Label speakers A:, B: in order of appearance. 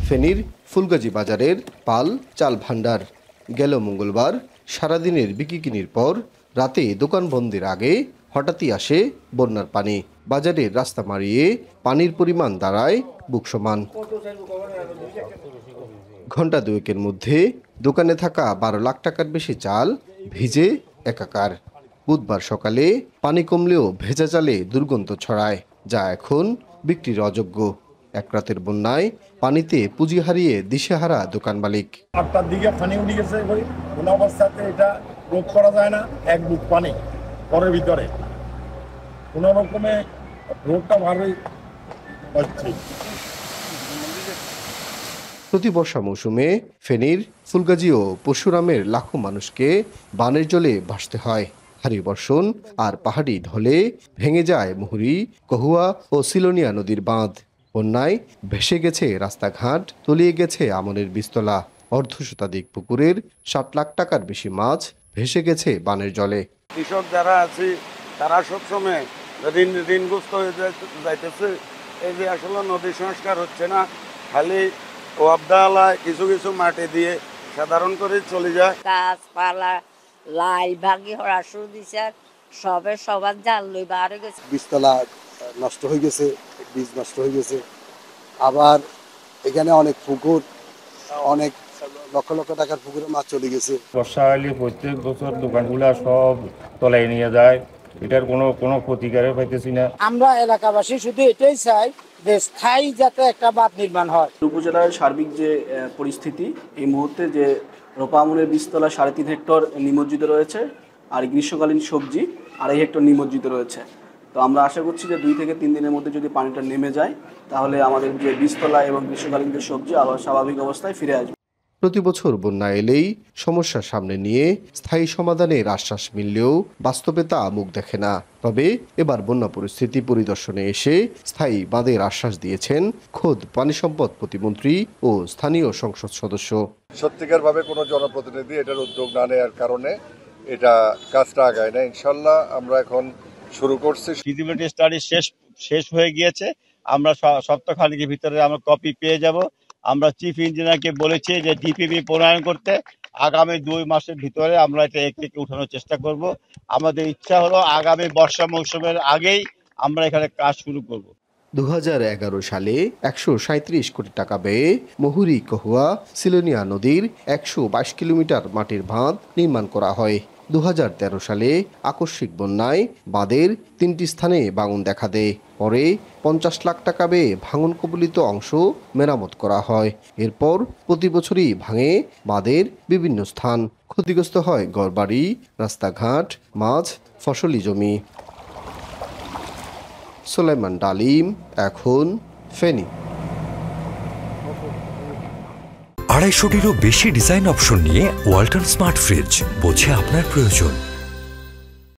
A: ফেনীর ফুলগাজী বাজারের পাল চাল ভাণ্ডার। গেল মঙ্গলবার সারাদিনের বিকিকিনির পর রাতে দোকান বন্ধের আগে হঠাৎই আসে বন্যার পানি। বাজারের রাস্তা মাড়িয়ে পানির পরিমাণ দাঁড়ায় বুক সমান। ঘণ্টা দুয়েকের মধ্যে দোকানে থাকা 12 লাখ টাকার বেশি চাল ভিজে একাকার। বুধবার সকালে পানি কমলেও ভেজা চালে দুর্গন্ধ ছড়ায়, যা এখন বিক্রির অযোগ্য। এক রাতের বন্যায় পানিতে পুঁজি হারিয়ে দিশেহারা দোকান মালিক।
B: 8টার দিকে পানি উঠে গেছে, কোন অবস্থাতে এটা রোধ করা যায় না। এক বুক পানি ঘরের ভিতরে, কোন রকমে রোডটা ভালোই হচ্ছে।
A: প্রতি বর্ষা মৌসুমে ফেনীর ফুলগাজী ও পরশুরামের লাখো মানুষকে বানের জলে ভাসতে হয়। ভারী বর্ষণ আর পাহাড়ি ঢলে ভেঙে যায় মুহুরী, কহুয়া ও সিলোনিয়া নদীর বাঁধ। বন্যায় ভেসে গেছে রাস্তাঘাট, তলিয়ে গেছে আমনের বীজতলা। অর্ধশতাধিক পুকুরের 60 লাখ টাকার বেশি মাছ ভেসে গেছে বানের জলে।
C: কৃষক যারা আছে তারা সবসময় ঋণগ্রস্ত হয়ে যাইতেছে। এই যে আসলে নদী সংস্কার হচ্ছে না, খালি ওয়াবদালায় কিছু কিছু মাটি দিয়ে সাধারণ করে চলে যায়।
D: গাছপালা লাই ভাগি হরা শুরু দিছে, সবার জাল লই বাড়ে গেছে।
E: বীজতলা নষ্ট হয়ে গেছে, বীজ নষ্ট হয়ে গেছে। আবার এখানে অনেক পুকুর, অনেক লক্ষ লক্ষ টাকার পুকুরে মাছ চলে গেছে।
F: বর্ষা হলে প্রত্যেক বছর দোকানগুলা সব তলায় নিয়ে যায়, এটার কোনো প্রতিকার পাইতেছি না।
G: আমরা এলাকাবাসী শুধু এটাই চাই যে স্থায়ী যাতে একটা বাঁধ নির্মাণ হয়।
H: উপজেলার সার্বিক যে পরিস্থিতি, এই মুহূর্তে যে রোপা আমনের বীজতলা 3.5 হেক্টর নিমজ্জিত রয়েছে, আর গ্রীষ্মকালীন সবজি 2.5 হেক্টর নিমজ্জিত রয়েছে। তো আমরা আশা করছি যে 2 থেকে 3 দিনের মধ্যে যদি পানিটা নেমে যায়, তাহলে আমাদের যে বীজতলা এবং গ্রীষ্মকালীন যে সবজি আবার স্বাভাবিক অবস্থায় ফিরে আসবে।
A: প্রতি বছর বন্যা এলেই সমস্যা সামনে নিয়ে স্থায়ী সমাধানের আশ্বাস মিললেও বাস্তবে তা মুখ দেখে না। তবে এবার বন্যা পরিস্থিতি পরিদর্শনে এসে স্থায়ী বাঁধের আশ্বাস দিয়েছেন খোদ পানি সম্পদ প্রতিমন্ত্রী ও স্থানীয় সংসদ সদস্য।
I: সত্যিকারভাবে কোনো জনপ্রতিনিধি এটার উদ্যোগ না নেওয়ার কারণে এটা কাজটা আগায় না। ইনশাল্লাহ আমরা এখন শুরু করছি।
J: ফিজিবিলিটি স্টাডি শেষ হয়ে গিয়েছে। আমরা সপ্তাহখানেকের ভিতরে আমরা কপি পেয়ে যাব। আমরা চিফ ইঞ্জিনিয়ারকে বলেছি যে ডিপিপি প্রণয়ন করতে আগামী 2 মাসের ভিতরে আমরা এটা থেকে উঠানোর চেষ্টা করব। আমাদের ইচ্ছা হলো আগামী বর্ষা মৌসুমের আগেই আমরা এখানে কাজ শুরু করব।
A: 2011 সালে 137 কোটি টাকা ব্যয়ে মুহুরী, কহুয়া, সিলোনিয়া নদীর 122 কিলোমিটার মাটির বাঁধ নির্মাণ করা হয়। 2013 সালে আকস্মিক বন্যায় বাঁধের 3টি স্থানে ভাঙন দেখা দেয়। পরে 50 লাখ টাকা ব্যয়ে ভাঙন কবলিত অংশ মেরামত করা হয়। এরপর প্রতি বছরই ভাঙে বাঁধের বিভিন্ন স্থান। ক্ষতিগ্রস্ত হয় ঘরবাড়ি, রাস্তাঘাট, মাছ, ফসলি জমি। সুলাইমান ডালিম, এখন ফেনী।
K: 250টিরও বেশি ডিজাইন অপশন নিয়ে ওয়ালটন স্মার্ট ফ্রিজ, বোঝে আপনার প্রয়োজন।